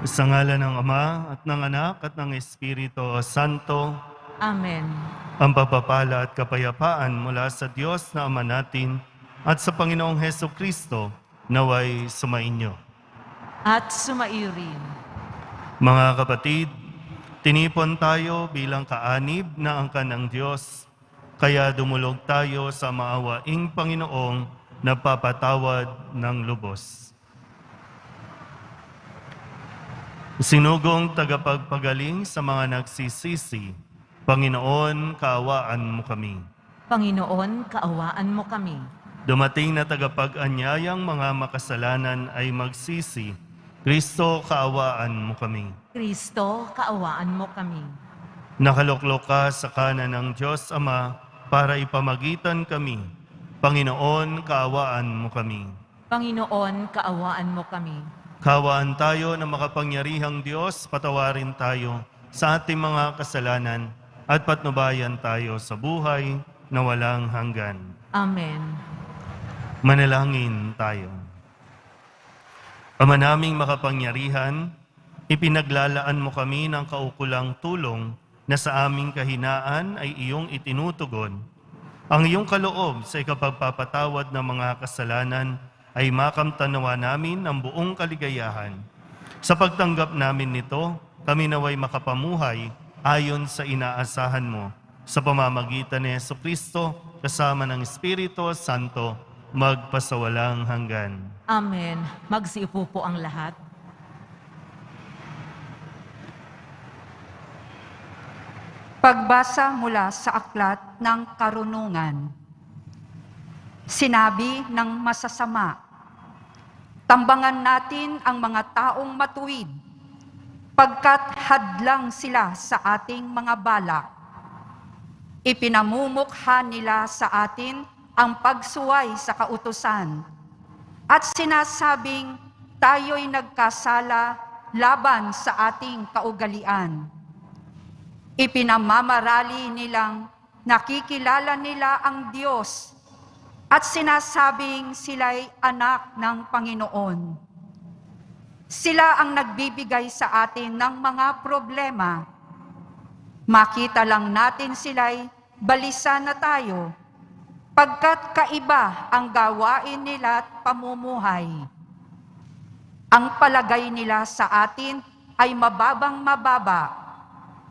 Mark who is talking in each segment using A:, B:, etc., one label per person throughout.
A: Sa ngalan ng Ama at ng Anak at ng Espiritu Santo,
B: Amen.
A: ang pagpapala at kapayapaan mula sa Diyos na Ama natin at sa Panginoong Heso Kristo naway sumainyo.
B: At sumaiyo rin.
A: Mga kapatid, tinipon tayo bilang kaanib na angkan ng Diyos, kaya dumulog tayo sa maawaing Panginoong nagpapatawad ng lubos. Sinugong tagapagpagaling sa mga nagsisisi, Panginoon, kaawaan mo kami.
B: Panginoon, kaawaan mo kami.
A: Dumating na tagapag-anyayang mga makasalanan ay magsisi, Kristo, kaawaan mo kami.
B: Kristo, kaawaan mo kami.
A: Nakaluklok ka sa kanan ng Diyos Ama para ipamagitan kami. Panginoon, kaawaan mo kami.
B: Panginoon, kaawaan mo kami.
A: Kaawaan tayo na makapangyarihang Diyos, patawarin tayo sa ating mga kasalanan at patnubayan tayo sa buhay na walang hanggan.
B: Amen.
A: Manalangin tayo. Ama naming makapangyarihan, ipinaglalaan mo kami ng kaukulang tulong na sa aming kahinaan ay iyong itinutugon. Ang iyong kaloob sa ikapagpapatawad ng mga kasalanan ay makamtanawa namin ng buong kaligayahan. Sa pagtanggap namin nito, kami naway makapamuhay ayon sa inaasahan mo. Sa pamamagitan ni Jesucristo, kasama ng Espiritu Santo, magpasawalang hanggan.
B: Amen. Magsiupo po ang lahat.
C: Pagbasa mula sa aklat ng karunungan. Sinabi ng masasama, tambangan natin ang mga taong matuwid, pagkat hadlang sila sa ating mga balak. Ipinamumukha nila sa atin ang pagsuway sa kautusan, at sinasabing tayo'y nagkasala laban sa ating kaugalian. Ipinamamarali nilang nakikilala nila ang Diyos at sinasabing sila'y anak ng Panginoon. Sila ang nagbibigay sa atin ng mga problema. Makita lang natin sila'y balisa na tayo, pagkat kaiba ang gawain nila at pamumuhay. Ang palagay nila sa atin ay mababang mababa,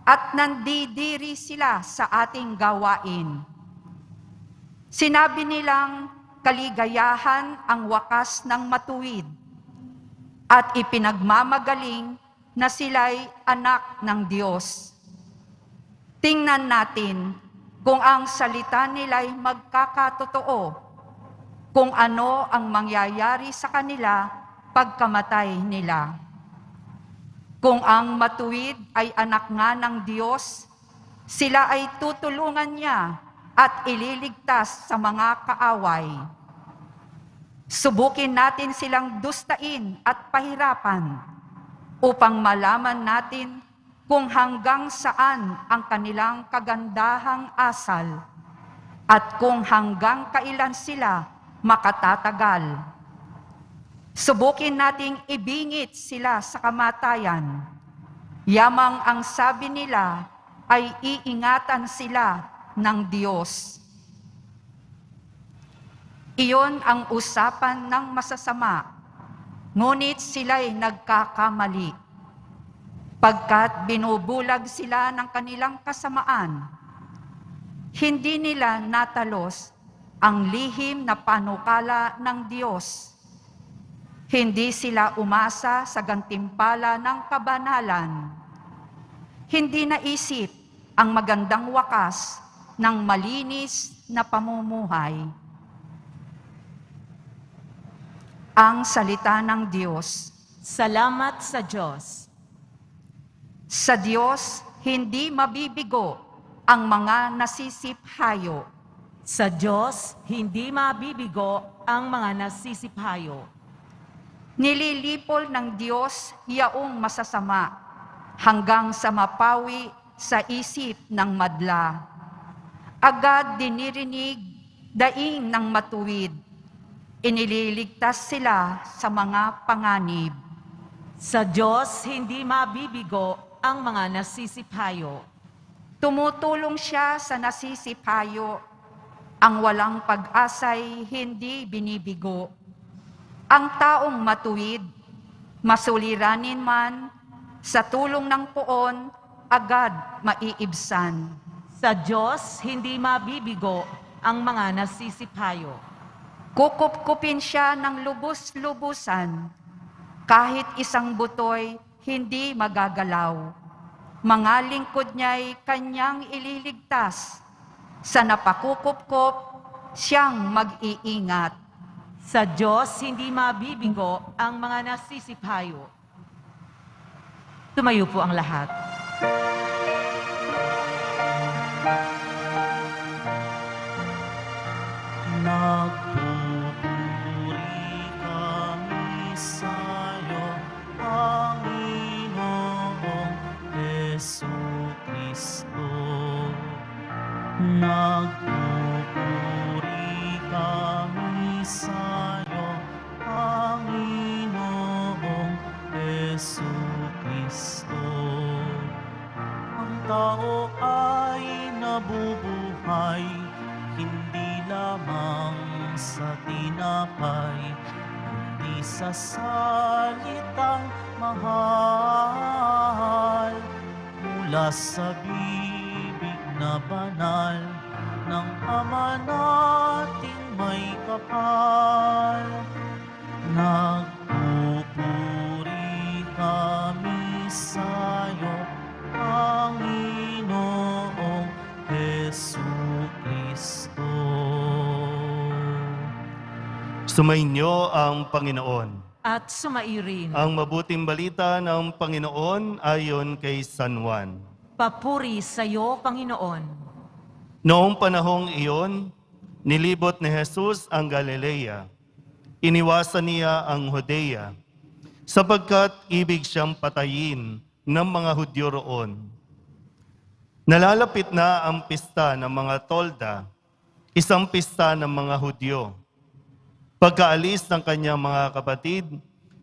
C: at nandidiri sila sa ating gawain. Sinabi nilang kaligayahan ang wakas ng matuwid, at ipinagmamagaling na sila'y anak ng Diyos. Tingnan natin kung ang salita nila'y magkakatotoo, kung ano ang mangyayari sa kanila pagkamatay nila. Kung ang matuwid ay anak nga ng Diyos, sila ay tutulungan niya at ililigtas sa mga kaaway. Subukin natin silang dustain at pahirapan upang malaman natin kung hanggang saan ang kanilang kagandahang asal at kung hanggang kailan sila makatatagal. Subukin nating ibingit sila sa kamatayan. Yamang ang sabi nila ay iingatan sila ng Diyos. Iyon ang usapan ng masasama, ngunit sila'y nagkakamali. Pagkat binubulag sila ng kanilang kasamaan, hindi nila natalos ang lihim na panukala ng Diyos. Hindi sila umasa sa gantimpala ng kabanalan. Hindi naisip ang magandang wakas ng malinis na pamumuhay. Ang salita ng Diyos.
B: Salamat sa Diyos.
C: Sa Diyos, hindi mabibigo ang mga nasisiphayo.
B: Sa Diyos, hindi mabibigo ang mga nasisiphayo.
C: Nililipol ng Diyos yaong masasama hanggang sa mapawi sa isip ng madla. Agad dinirinig daing ng matuwid. Inililigtas sila sa mga panganib.
B: Sa Diyos, hindi mabibigo ang mga nasisiphayo.
C: Tumutulong siya sa nasisipayo. Ang walang pag-asa'y hindi binibigo. Ang taong matuwid, masuliranin man, sa tulong ng poon, agad maiibsan.
B: Sa Diyos, hindi mabibigo ang mga nasisiphayo.
C: Kukup-kupin siya ng lubos-lubusan. Kahit isang butoy, hindi magagalaw. Mga lingkod niya'y kanyang ililigtas. Sa napakukup-kup, siyang mag-iingat.
B: Sa Diyos, hindi mabibigo ang mga nasisiphayo. Tumayo po ang lahat.
A: Nagpupuri kami sa'yo, Panginoong Jesucristo. Nagpupuri kami sa'yo, Panginoong Jesucristo. Ang tao ay nabubuhay, hindi lamang sa tinapay, kundi sa salitang mahal mula sa bibig na banal ng Ama nating may kapal. Nagpupuri kami sa'yo, Panginoong Jesucristo. Sumainyo ang Panginoon.
B: At sumairin.
A: Ang mabuting balita ng Panginoon ayon kay San Juan.
B: Papuri sa iyo, Panginoon.
A: Noong panahong iyon, nilibot ni Jesus ang Galilea. Iniwasan niya ang Judea, sapagkat ibig siyang patayin ng mga Hudyo roon. Nalalapit na ang pista ng mga tolda, isang pista ng mga Hudyo. Pagkaalis ng kanyang mga kapatid,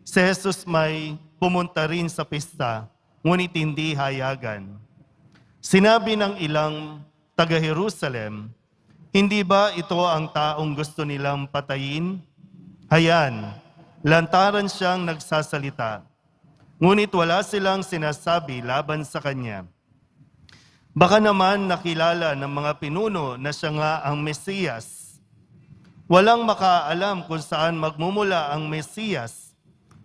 A: si Jesus may pumunta rin sa pista, ngunit hindi hayagan. Sinabi ng ilang taga-Jerusalem, hindi ba ito ang taong gusto nilang patayin? Hayan, lantaran siyang nagsasalita, ngunit wala silang sinasabi laban sa kanya. Baka naman nakilala ng mga pinuno na siya nga ang Mesiyas. Walang makaalam kung saan magmumula ang Mesiyas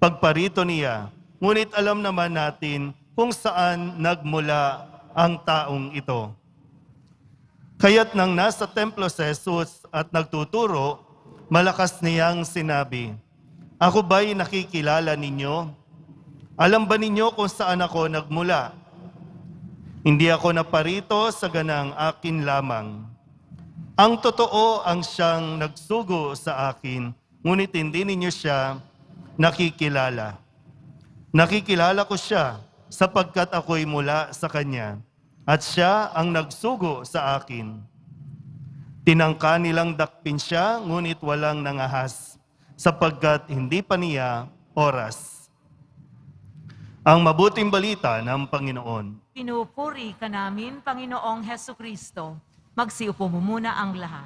A: pagparito niya, ngunit alam naman natin kung saan nagmula ang taong ito. Kaya't nang nasa templo si Jesus at nagtuturo, malakas niyang sinabi, "Ako ba'y nakikilala ninyo? Alam ba ninyo kung saan ako nagmula? Hindi ako naparito sa ganang akin lamang. Ang totoo ang siyang nagsugo sa akin, ngunit hindi ninyo siya nakikilala. Nakikilala ko siya sapagkat ako'y mula sa kanya, at siya ang nagsugo sa akin. Tinangka nilang dakpin siya, ngunit walang nangahas, sapagkat hindi pa niya oras." Ang mabuting balita ng Panginoon.
B: Pinupuri ka namin, Panginoong Hesukristo. Magsiupo mo muna ang lahat.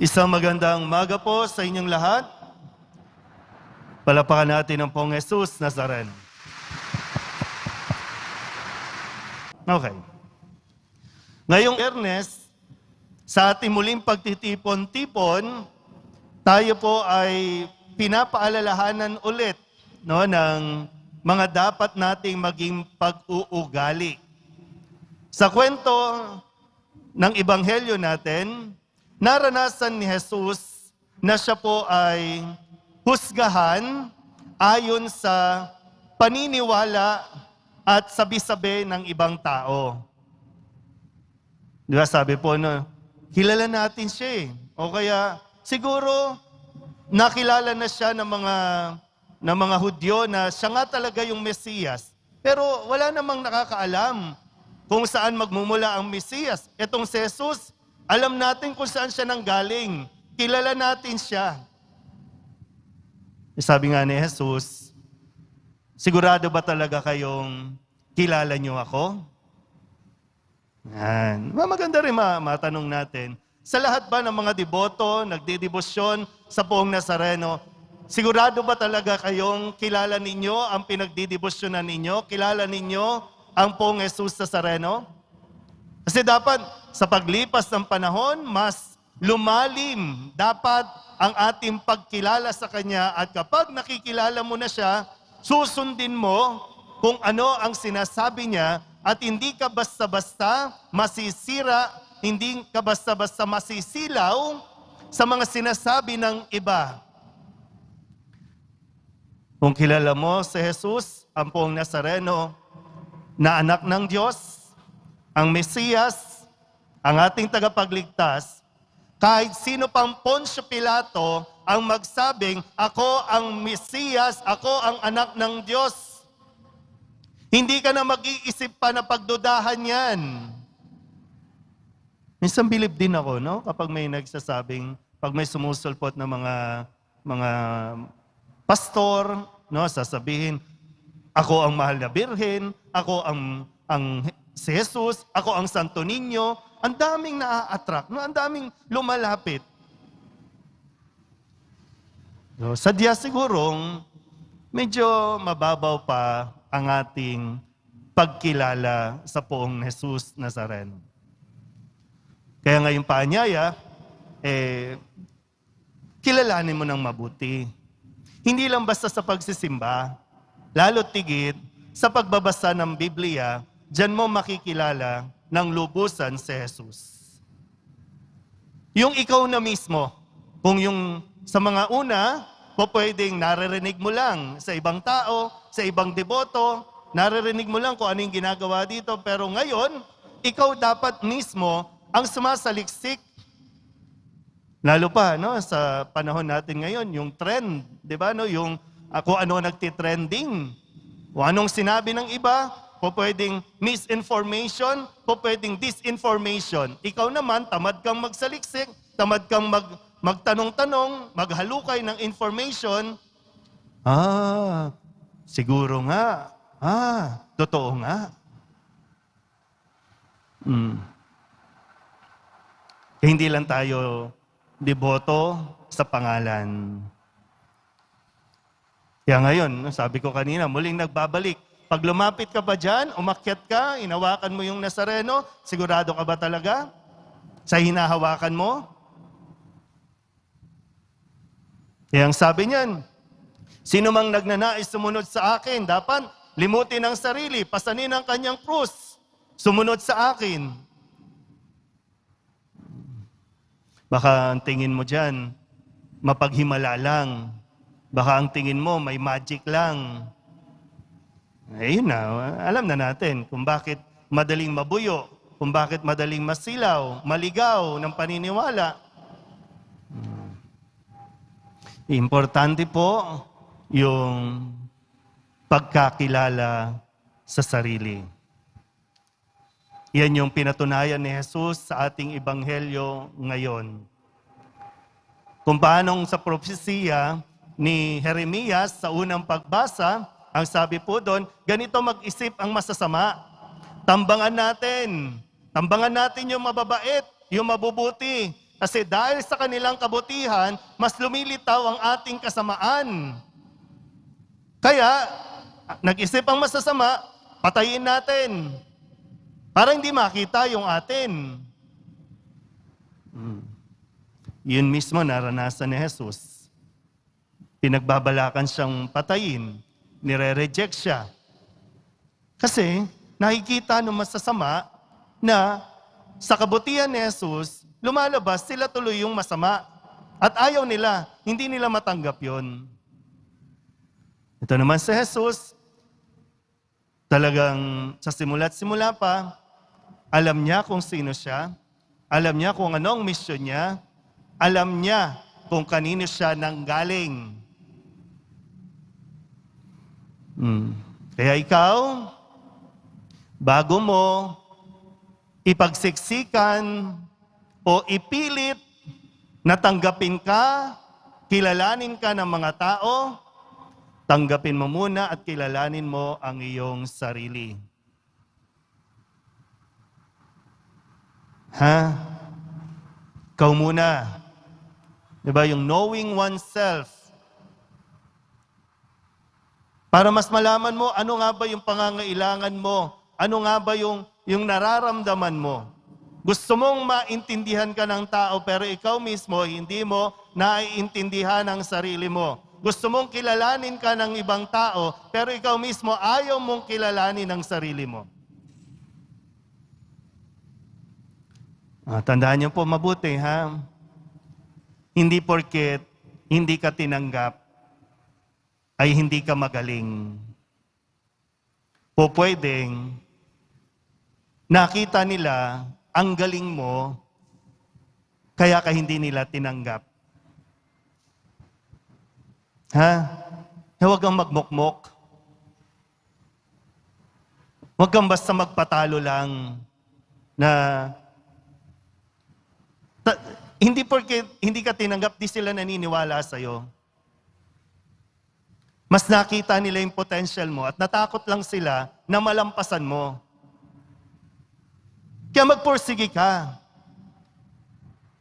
A: Isang magandang umaga po sa inyong lahat. Palapakan natin ang Pong Jesus Nazaren. Okay. Ngayong Biyernes, sa ating muling pagtitipon-tipon, tayo po ay pinapaalalahanan ulit ng mga dapat nating maging pag-uugali. Sa kwento ng Ebanghelyo natin, naranasan ni Jesus na siya po ay husgahan ayon sa paniniwala at sabi-sabi ng ibang tao. Di ba sabi po kilala natin siya o kaya siguro nakilala na siya ng mga Hudyo na siya nga talaga yung Mesiyas. Pero wala namang nakakaalam kung saan magmumula ang Mesiyas. Etong si Jesus, alam natin kung saan siya nanggaling. Kilala natin siya. Sabi nga ni Jesus, Sigurado ba talaga kayong kilala niyo ako? Yan. Maganda rin matanong natin. Sa lahat ba ng mga deboto, nagdidebosyon sa Poong Nazareno, sigurado ba talaga kayong kilala ninyo ang pinagdidebosyonan ninyo? Kilala ninyo ang Poong Jesus Nazareno? Kasi dapat sa paglipas ng panahon, mas lumalim dapat ang ating pagkilala sa Kanya at kapag nakikilala mo na siya, susundin mo kung ano ang sinasabi niya at hindi ka basta-basta masisira, hindi ka basta-basta masisilaw sa mga sinasabi ng iba. Kung kilala mo si Jesus, ang Poong Nazareno, na anak ng Diyos, ang Mesiyas, ang ating tagapagligtas, kahit sino pang Poncio Pilato ang magsabing, ako ang Mesiyas, ako ang anak ng Diyos, hindi ka na mag-iisip pa na pagdudahan yan. Minsan bilib din ako, no? Kapag may nagsasabing, pag may sumusulpot na mga pastor, no? Sasabihin, ako ang mahal na birhen, ako ang si Jesus, ako ang Santo Niño. Ang daming na-attract, no? Ang daming lumalapit. No? Sadya sigurong medyo mababaw pa ang ating pagkilala sa Poong Jesus Nazareno. Kaya ngayong paanyaya, kilalanin mo ng mabuti. Hindi lang basta sa pagsisimba, lalo tigit sa pagbabasa ng Biblia, diyan mo makikilala ng lubusan si Jesus. Yung ikaw na mismo, kung yung sa mga una, pwedeng naririnig mo lang sa ibang tao, sa ibang deboto, naririnig mo lang kung ano yung ginagawa dito. Pero ngayon, ikaw dapat mismo ang sumasaliksik. Lalo pa, no, sa panahon natin ngayon, yung trend, di ba? No, yung kung ano nagtitrending. Kung anong sinabi ng iba, pwedeng misinformation, pwedeng disinformation. Ikaw naman, tamad kang magsaliksik, tamad kang magtanong-tanong, maghalukay ng information. Siguro nga. Totoo nga. Kaya hindi lang tayo deboto sa pangalan. Kaya ngayon, sabi ko kanina, muling nagbabalik. Pag lumapit ka pa dyan, umakyat ka, inawakan mo yung Nazareno, sigurado ka ba talaga sa hinahawakan mo? Kaya ang sabi niyan, sino mang nagnanais sumunod sa akin, dapat limutin ang sarili, pasanin ang kanyang krus, sumunod sa akin. Baka ang tingin mo dyan, mapaghimala lang. Baka ang tingin mo, may magic lang. Ayun na, alam na natin kung bakit madaling mabuyo, kung bakit madaling masilaw, maligaw ng paniniwala. Importante po yung pagkakilala sa sarili. Yan yung pinatunayan ni Jesus sa ating ebanghelyo ngayon. Kung paanong sa propesiya ni Jeremias sa unang pagbasa, ang sabi po doon, ganito mag-isip ang masasama. Tambangan natin yung mababait, yung mabubuti. Kasi dahil sa kanilang kabutihan, mas lumilitaw ang ating kasamaan. Kaya, nag-isip ang masasama, patayin natin. Para hindi makita yung atin. Yun mismo naranasan ni Jesus. Pinagbabalakan siyang patayin, nire-reject siya. Kasi nakikita ng masasama na sa kabutihan ni Jesus, lumalabas sila tuloy yung masama. At ayaw nila, hindi nila matanggap yun. Ito naman si Jesus, talagang sa simula't simula pa, alam niya kung sino siya, alam niya kung anong mission niya, alam niya kung kanino siya nanggaling. Kaya ikaw, bago mo ipagsiksikan o ipilit na tanggapin ka, kilalanin ka ng mga tao, Tanggapin mo muna at kilalanin mo ang iyong sarili. Ha? Ikaw muna. Diba? Yung knowing oneself. Para mas malaman mo, ano nga ba yung pangangailangan mo? Ano nga ba yung nararamdaman mo? Gusto mong maintindihan ka ng tao, pero ikaw mismo, hindi mo naiintindihan ang sarili mo. Gusto mong kilalanin ka ng ibang tao, pero ikaw mismo ayaw mong kilalanin ang sarili mo. Tandaan niyo po mabuti, ha? Hindi porket hindi ka tinanggap, ay hindi ka magaling. Po pwedeng nakita nila ang galing mo, kaya ka hindi nila tinanggap. Ha? Huwag kang magmukmok. Huwag kang basta magpatalo lang na hindi porque hindi ka tinanggap, di sila naniniwala sa'yo. Mas nakita nila yung potential mo at natakot lang sila na malampasan mo. Kaya magpursige ka.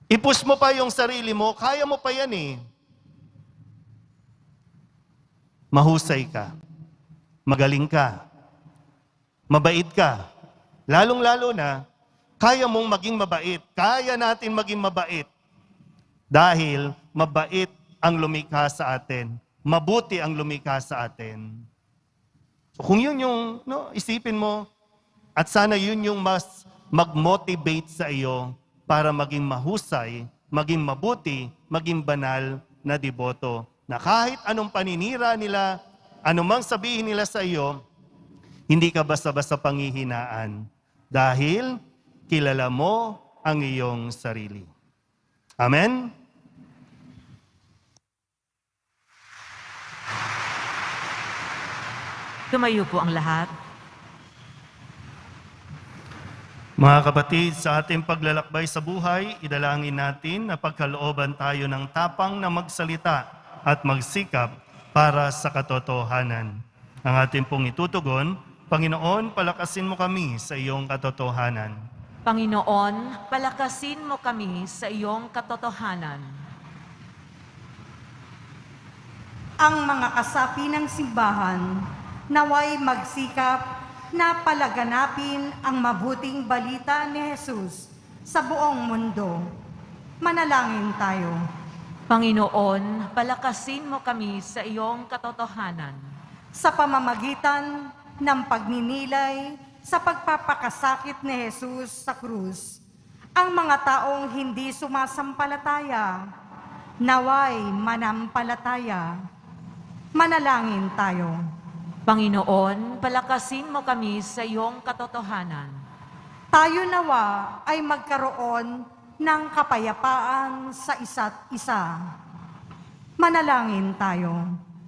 A: I-push mo pa yung sarili mo, kaya mo pa yan eh. Mahusay ka. Magaling ka. Mabait ka. Lalong-lalo na, kaya mong maging mabait. Kaya natin maging mabait. Dahil mabait ang lumikha sa atin. Mabuti ang lumikha sa atin. So kung yun yung isipin mo, at sana yun yung mas mag-motivate sa iyo para maging mahusay, maging mabuti, maging banal na deboto. Na kahit anong paninira nila, anumang sabihin nila sa iyo, hindi ka basta-basta panghihinaan. Dahil kilala mo ang iyong sarili. Amen?
B: Tumayo po ang lahat.
A: Mga kapatid, sa ating paglalakbay sa buhay, idalangin natin na pagkalooban tayo ng tapang na magsalita at magsikap para sa katotohanan. Ang ating pong itutugon, Panginoon, palakasin mo kami sa iyong katotohanan.
B: Panginoon, palakasin mo kami sa iyong katotohanan.
D: Ang mga kasapi ng simbahan naway magsikap na palaganapin ang mabuting balita ni Jesus sa buong mundo. Manalangin tayo.
B: Panginoon, palakasin mo kami sa iyong katotohanan.
D: Sa pamamagitan ng pagninilay sa pagpapakasakit ni Jesus sa krus, ang mga taong hindi sumasampalataya, naway manampalataya. Manalangin tayo.
B: Panginoon, palakasin mo kami sa iyong katotohanan.
D: Tayo nawa ay magkaroon ng kapayapaan sa isa't isa. Manalangin tayo.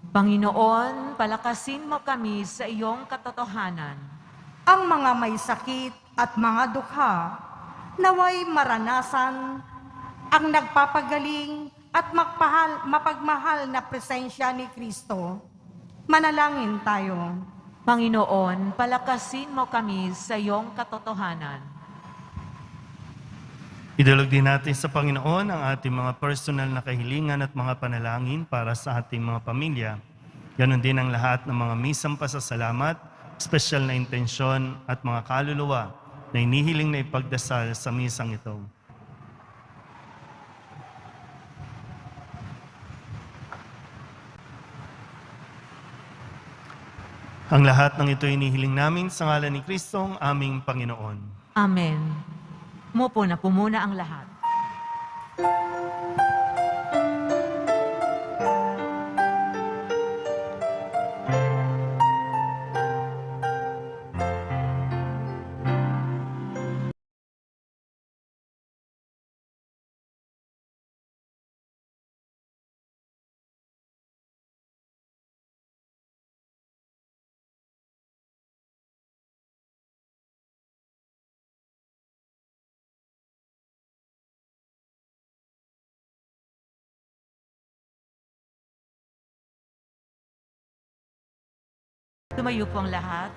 B: Panginoon, palakasin mo kami sa iyong katotohanan.
D: Ang mga may sakit at mga dukha, naway maranasan ang nagpapagaling at mapagmahal na presensya ni Kristo. Manalangin tayo.
B: Panginoon, palakasin mo kami sa iyong katotohanan.
A: Idulog din natin sa Panginoon ang ating mga personal na kahilingan at mga panalangin para sa ating mga pamilya. Ganon din ang lahat ng mga misang pasasalamat, espesyal na intensyon at mga kaluluwa na inihiling na ipagdasal sa misang ito. Ang lahat ng ito inihiling namin sa ngalan ni Kristong aming Panginoon.
B: Amen. Mupo na po muna ang lahat. Tumayo po ang lahat.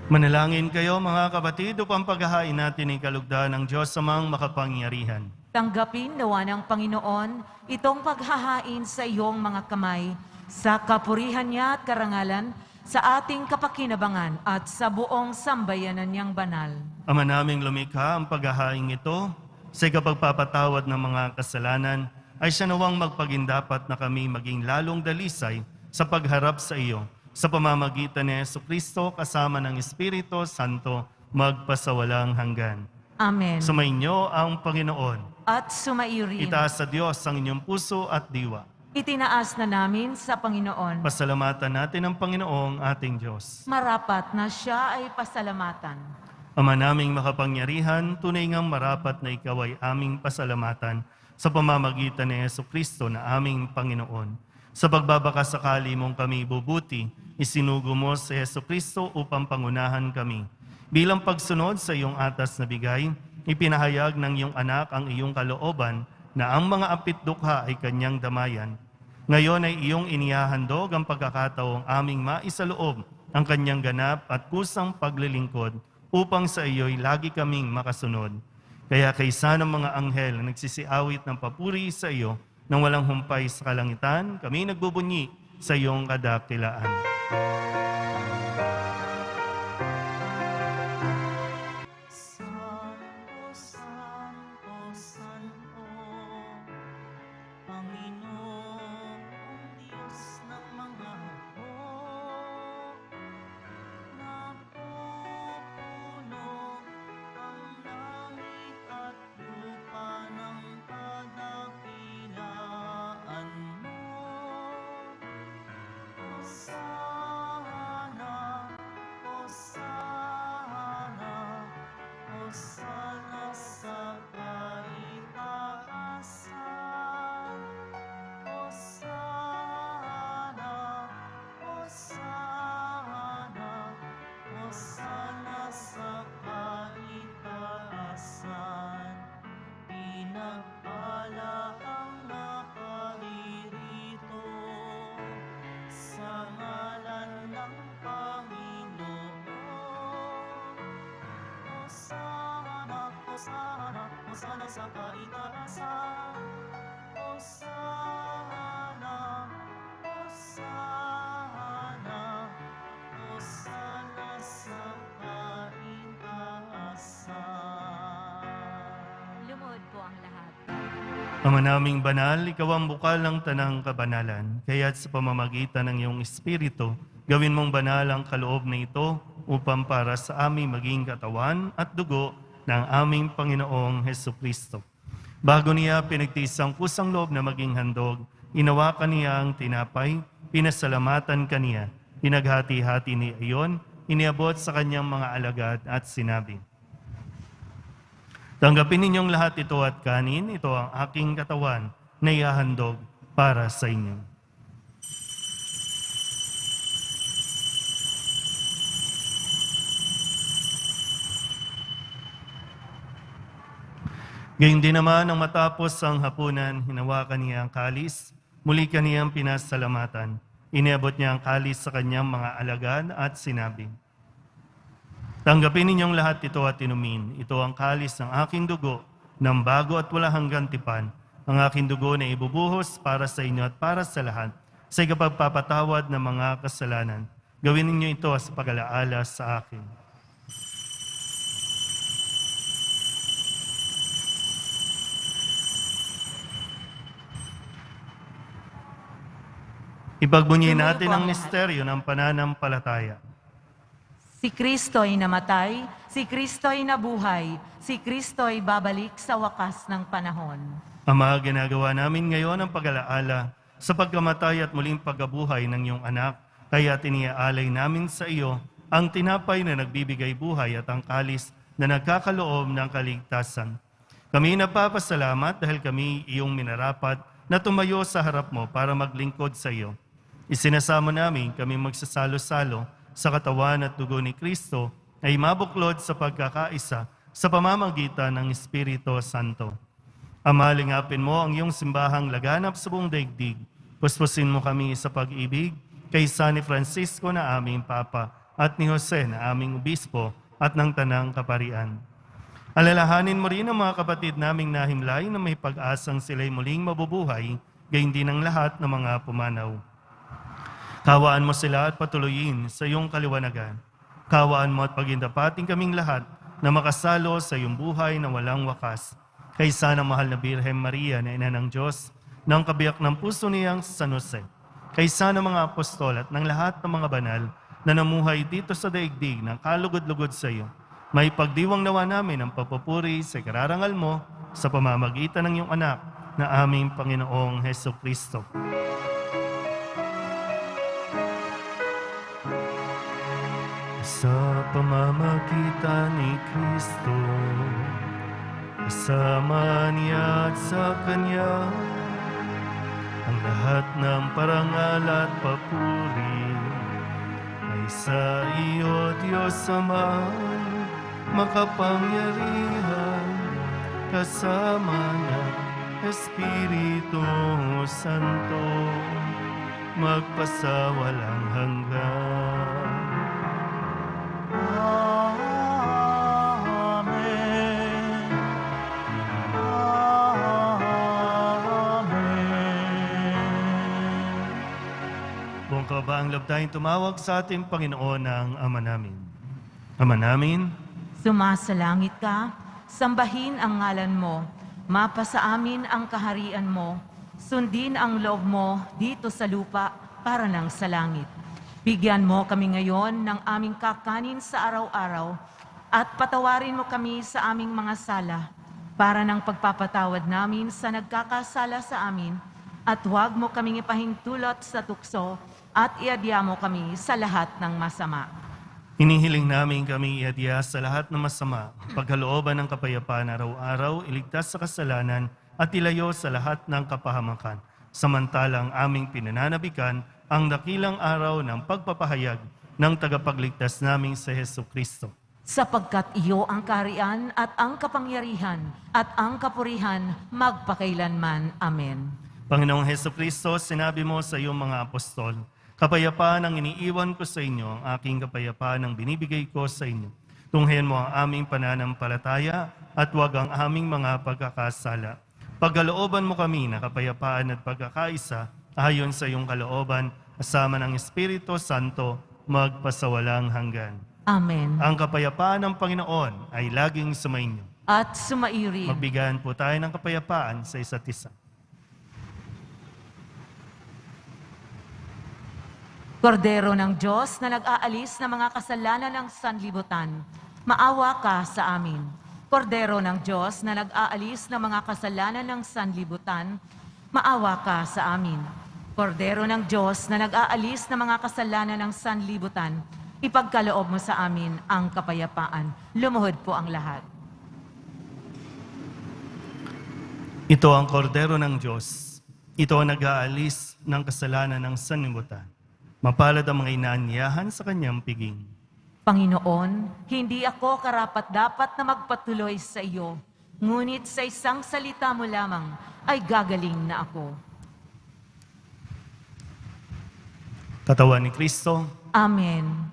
A: Manalangin kayo mga kapatid upang paghahain natin ang kalugdan ng Diyos amang makapangyarihan.
B: Tanggapin nawa ng Panginoon itong paghahain sa iyong mga kamay, sa kapurihan niya at karangalan, sa ating kapakinabangan at sa buong sambayanan niyang banal.
A: Ama naming lumikha, ang paghahain ito sa kapagpapatawad ng mga kasalanan ay siya nawang magpagindapat na kami maging lalong dalisay sa pagharap sa iyo sa pamamagitan ni Jesucristo kasama ng Espiritu Santo magpasawalang hanggan.
B: Amen.
A: Sumainyo ang Panginoon.
B: At sumaiyo rin.
A: Itaas sa Diyos ang inyong puso at diwa.
B: Itinaas na namin sa Panginoon.
A: Pasalamatan natin ang Panginoong ating Diyos.
B: Marapat na siya ay pasalamatan.
A: Ama naming makapangyarihan, tunay ngang marapat na ikaw ay aming pasalamatan sa pamamagitan ni Jesucristo na aming Panginoon. Sa pagbabakasakali mong kami bubuti, isinugo mo si Jesucristo upang pangunahan kami. Bilang pagsunod sa iyong atas na bigay, ipinahayag ng iyong anak ang iyong kalooban na ang mga apitdukha ay kanyang damayan. Ngayon ay iyong inihahandog ang pagkakataong aming maisaloob ang kanyang ganap at kusang paglilingkod upang sa iyo'y lagi kaming makasunod. Kaya kaysa ng mga anghel na nagsisiawit ng papuri sa iyo nang walang humpay sa kalangitan, kami nagbubunyi sa iyong kadakilaan.
E: Hosana sa kaitaasan, Hosana, Hosana, Hosana sa kaitaasan.
B: Lumuhod po ang lahat.
A: Ama naming banal, ikaw ang bukal ng tanang kabanalan, kaya't sa pamamagitan ng iyong Espiritu, gawin mong banal ang kaloob na ito upang para sa aming maging katawan at dugo ng aming Panginoong Hesukristo. Bago niya pinagtiis ang kusang loob na maging handog, inawakan niya ang tinapay, pinasalamatan kaniya, pinaghati-hati niya iyon, iniabot sa kanyang mga alagad at sinabi, "Tanggapin ninyong lahat ito at kanin, ito ang aking katawan na ihahandog para sa inyo." Gayun din naman, nang matapos ang hapunan, hinawakan niya ang kalis, muli kaniyang pinasalamatan. Iniabot niya ang kalis sa kanyang mga alagad at sinabi, "Tanggapin ninyong lahat ito at inumin. Ito ang kalis ng aking dugo, ng bago at wala hanggang tipan. Ang aking dugo na ibubuhos para sa inyo at para sa lahat, sa ikapagpapatawad ng mga kasalanan. Gawin ninyo ito sa pag-alaala sa akin." Ipagbunyi natin ang misteryo ng pananampalataya.
B: Si Kristo ay namatay, si Kristo ay nabuhay, si Kristo ay babalik sa wakas ng panahon.
A: Ama, ginagawa namin ngayon ang pag-alaala sa pagkamatay at muling pagkabuhay ng iyong anak, kaya tiniaalay namin sa iyo ang tinapay na nagbibigay buhay at ang kalis na nagkakaloob ng kaligtasan. Kami napapasalamat dahil kami iyong minarapat na tumayo sa harap mo para maglingkod sa iyo. Isinasamo namin kami magsasalo-salo sa katawan at dugo ni Kristo ay mabuklod sa pagkakaisa sa pamamagitan ng Espiritu Santo. Ama, lingapin mo ang iyong simbahang laganap sa buong daigdig. Puspusin mo kami sa pag-ibig kay San Francisco na aming Papa at ni Jose na aming obispo at ng tanang kaparian. Alalahanin mo rin ang mga kapatid naming nahimlay na may pag-asang sila'y muling mabubuhay, gayon din ang lahat ng mga pumanaw. Kawaan mo sila at patuloyin sa iyong kaliwanagan. Kawaan mo at pagindapating kaming lahat na makasalo sa iyong buhay na walang wakas. Kaysa ng mahal na Birhen Maria na ina ng Diyos, ng kabiyak ng puso niyang San Jose, kaysa ng mga apostol at ng lahat ng mga banal na namuhay dito sa daigdig ng kalugod-lugod sa iyo, may pagdiwang nawa namin ang papupuri sa kararangal mo sa pamamagitan ng iyong anak na aming Panginoong Heso Kristo. Sa pamamagitan ni Kristo, kasama niya at sa Kanya, ang lahat ng parangal at papuri ay sa iyo, Diyos Ama, makapangyarihan, kasama ng Espiritu Santo, magpasawalang hanggan.
E: Amen. Amen.
A: Buong kabaang loob tayong tumawag sa ating Panginoon ng Ama namin. Ama namin,
B: Sumasalangit ka, sambahin ang ngalan mo, mapasa amin ang kaharian mo, sundin ang loob mo dito sa lupa para ng sa langit. Bigyan mo kami ngayon ng aming kakanin sa araw-araw at patawarin mo kami sa aming mga sala para ng pagpapatawad namin sa nagkakasala sa amin at huwag mo kaming ipahintulot sa tukso at iadya mo kami sa lahat ng masama.
A: hinihiling namin kami iadya sa lahat ng masama, pagkalooban ng kapayapaan araw-araw, iligtas sa kasalanan at ilayo sa lahat ng kapahamakan. Samantalang aming pinananabikan ang dakilang araw ng pagpapahayag ng tagapagligtas naming sa Heso Kristo.
B: Sapagkat iyo ang kaharian at ang kapangyarihan at ang kapurihan magpakailanman. Amen.
A: Panginoong Heso Kristo, sinabi mo sa iyong mga apostol, kapayapaan ang iniiwan ko sa inyo, ang aking kapayapaan ang binibigay ko sa inyo. Tunghayan mo ang aming pananampalataya at huwag ang aming mga pagkakasala. Pagkalooban mo kami na kapayapaan at pagkakaisa ayon sa iyong kalooban, kasama ng Espiritu Santo, magpasawalang hanggan.
B: Amen.
A: Ang kapayapaan ng Panginoon ay laging sumainyo.
B: At sumairin.
A: Magbigayan po tayo ng kapayapaan sa isa't isa.
B: Kordero ng Diyos na nag-aalis ng mga kasalanan ng sanlibutan, maawa ka sa amin. Kordero ng Diyos na nag-aalis ng mga kasalanan ng sanlibutan, maawa ka sa amin. Kordero ng Diyos na nag-aalis ng mga kasalanan ng sanlibutan, ipagkaloob mo sa amin ang kapayapaan. Lumuhod po ang lahat.
A: Ito ang kordero ng Diyos. Ito ang nag-aalis ng kasalanan ng sanlibutan. Mapalad ang mga inaanyahan sa kanyang piging.
B: Panginoon, hindi ako karapat-dapat na magpatuloy sa iyo, ngunit sa isang salita mo lamang ay gagaling na ako.
A: Katawan ni Kristo,
B: Amen.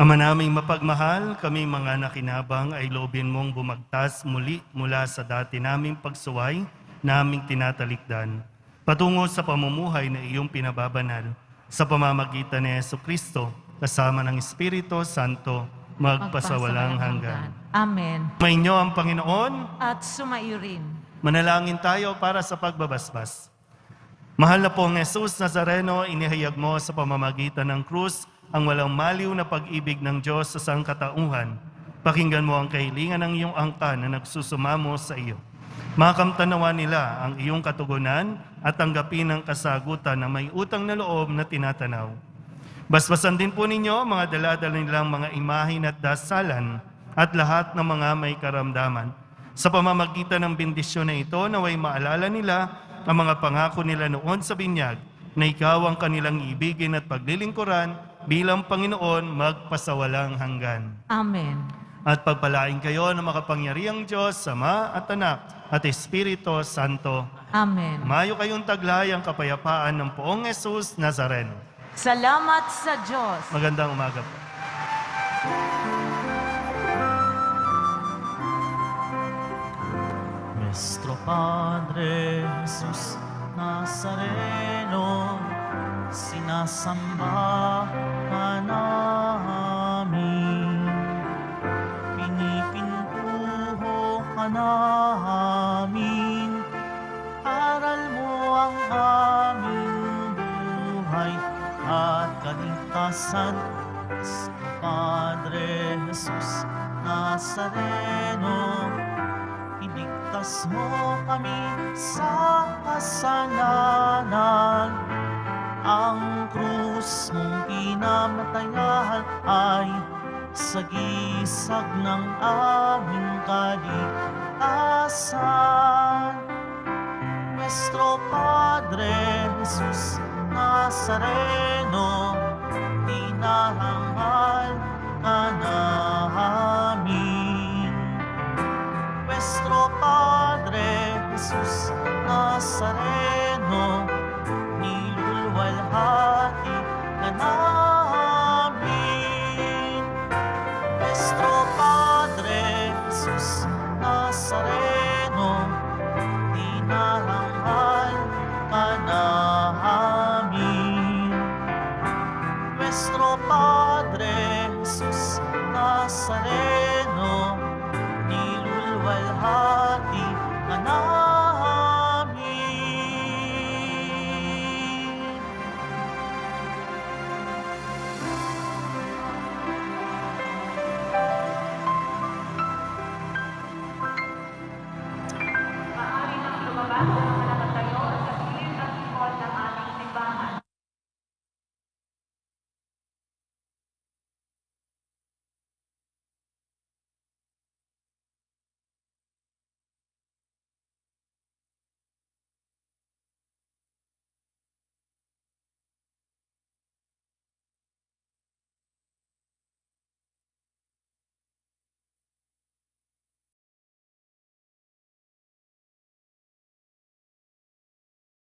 A: Ama naming mapagmahal, kami mga nakinabang ay loobin mong bumagtas muli mula sa dati naming pagsuway na aming tinatalikdan, patungo sa pamumuhay na iyong pinababanal, sa pamamagitan ni Yesu Kristo, kasama ng Espiritu Santo, magpasawalang hanggan.
B: Amen.
A: Mainyo ang Panginoon,
B: At sumairin.
A: manalangin tayo para sa pagbabasbas. Mahal na pong Jesus Nazareno, inihayag mo sa pamamagitan ng krus ang walang maliw na pag-ibig ng Diyos sa sangkatauhan. Pakinggan mo ang kahilingan ng iyong angkan na nagsusumamo sa iyo. Makamtanawa nila ang iyong katugunan at tanggapin ang kasagutan na may utang na loob na tinatanaw. Basbasan din po ninyo ang mga daladala nilang mga imahin at dasalan at lahat ng mga may karamdaman. Sa pamamagitan ng bendisyon na ito, naway maalala nila ang mga pangako nila noon sa binyag na ikaw ang kanilang ibigin at paglilingkuran bilang Panginoon magpasawalang hanggan.
B: Amen.
A: At pagpalain kayo ng makapangyarihang Diyos, Ama at Anak at Espiritu Santo.
B: Amen.
A: Mayo kayong taglay ang kapayapaan ng Poong Jesus Nazareno.
B: Salamat sa Diyos.
A: Magandang umaga po.
E: Nuestro Padre Jesus Nazareno, sinasamba ka namin. Pinipintuho ka namin. Aral mo ang aming buhay at kaligtasan. Nuestro Padre Jesus Nazareno, iligtas mo kami sa kasalanan. Ang krus mong pinamatayan ay sagisag ng aming kaligtasan. Nuestro Padre Jesus Nazareno, tinahangal ka namin. Nuestro Padre Jesus Nazareno,